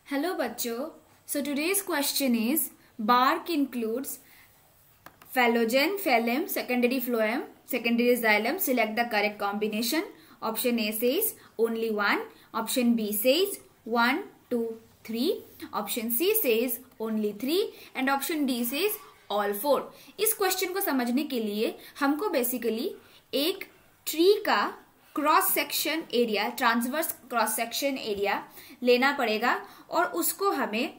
Hello बच्चों. So today's question is bark includes phloem, phloem, secondary phloem, secondary xylem. Select the correct combination. Option A says only one. Option B says 1, 2, 3. Option C says only 3 and option D says all 4. इस question को समझने के लिए हमको basically एक tree का cross section area, transverse cross section area लेना पड़ेगा और उसको हमें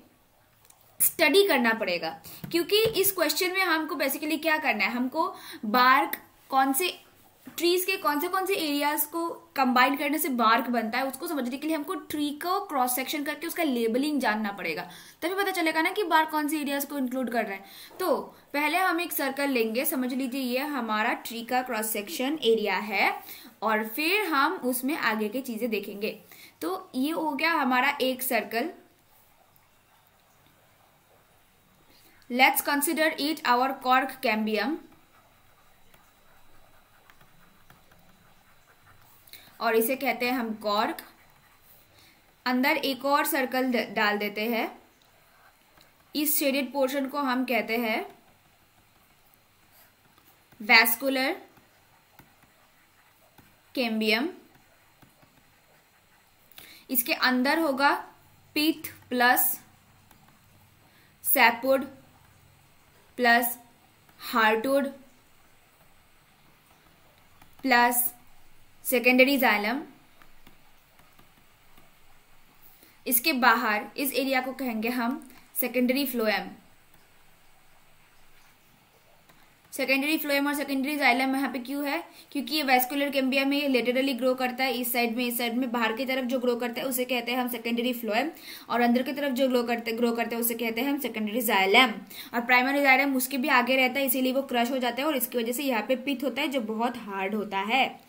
स्टडी करना पड़ेगा, क्योंकि इस क्वेश्चन में हमको बेसिकली क्या करना है, हमको बार्क कौन से ट्रीज के कौन से एरियाज को कंबाइन करने से बार्क बनता है उसको समझने के लिए हमको ट्री को क्रॉस सेक्शन करके उसका लेबलिंग जानना पड़ेगा, तभी पता चलेगा ना कि बार्क कौन से एरियाज को इंक्लूड कर रहा है। तो पहले हम एक सर्कल लेंगे, समझ लीजिए ये हमारा ट्री का क्रॉस सेक्शन एरिया है और फिर हम उसमें आगे की चीजें देखेंगे। तो ये हो गया हमारा एक circle. Let's consider it our cork cambium और इसे कहते हैं हम कॉर्क। अंदर एक और सर्कल डाल देते हैं, इस शेडेड पोर्शन को हम कहते हैं वैस्कुलर कैम्बियम। इसके अंदर होगा pith plus sapwood plus heartwood plus secondary xylem. इसके बाहर इस एरिया को कहेंगे हम सेकेंडरी फ्लोएम। सेकेंडरी फ्लोएम और सेकेंडरी जाइलम यहाँ पे क्यों है, क्योंकि ये वैस्कुलर कैम्बियम में लेटरली ग्रो करता है, इस साइड में बाहर की तरफ जो ग्रो करता है उसे कहते हैं हम सेकेंडरी फ्लोएम और अंदर की तरफ जो ग्रो करते हैं उसे कहते हैं हम सेकेंडरी जाइलम। और प्राइमरी जाइलम उसके भी आगे रहता है, इसीलिए वो क्रश हो जाता है और इसकी वजह से यहाँ पे पिथ होता है जो बहुत हार्ड होता है।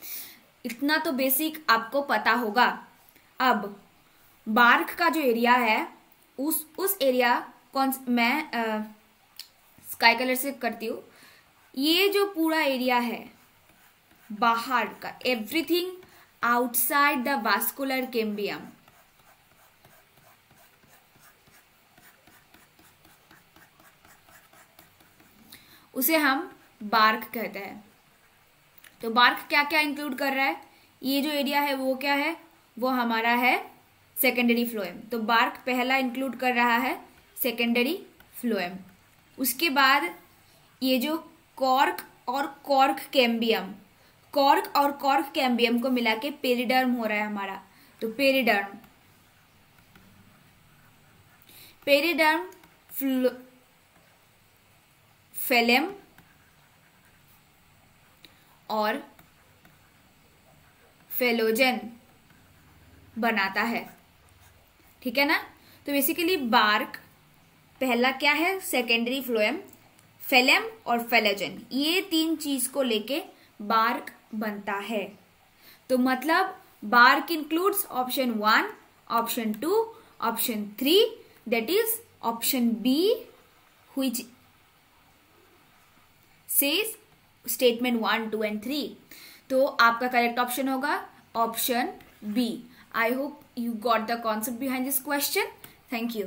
इतना तो बेसिक आपको पता होगा। अब बार्क का जो एरिया है उस एरिया मैं स्काई कलर से करती हूँ। ये जो पूरा एरिया है बाहर का, everything outside the vascular cambium, उसे हम बार्क कहते हैं। तो बार्क क्या क्या इंक्लूड कर रहा है, ये जो एरिया है वो क्या है, वो हमारा है सेकेंडरी फ्लोएम। तो बार्क पहला इंक्लूड कर रहा है सेकेंडरी फ्लोएम। उसके बाद ये जो कॉर्क और कॉर्क कैम्बियम, कॉर्क और कॉर्क कैम्बियम को मिला के पेरिडर्म हो रहा है हमारा। तो पेरिडर्म फेलेम और फेलोजन बनाता है, ठीक है ना। तो बेसिकली बार्क पहला क्या है, सेकेंडरी फ्लोएम, फेलेम और फेलोजन, ये तीन चीज को लेके बार्क बनता है। तो मतलब bark includes option 1, option 2, option 3, that is option B which says statement 1, 2 and 3। तो आपका करेक्ट ऑप्शन होगा option B. I hope you got the concept behind this question. Thank you.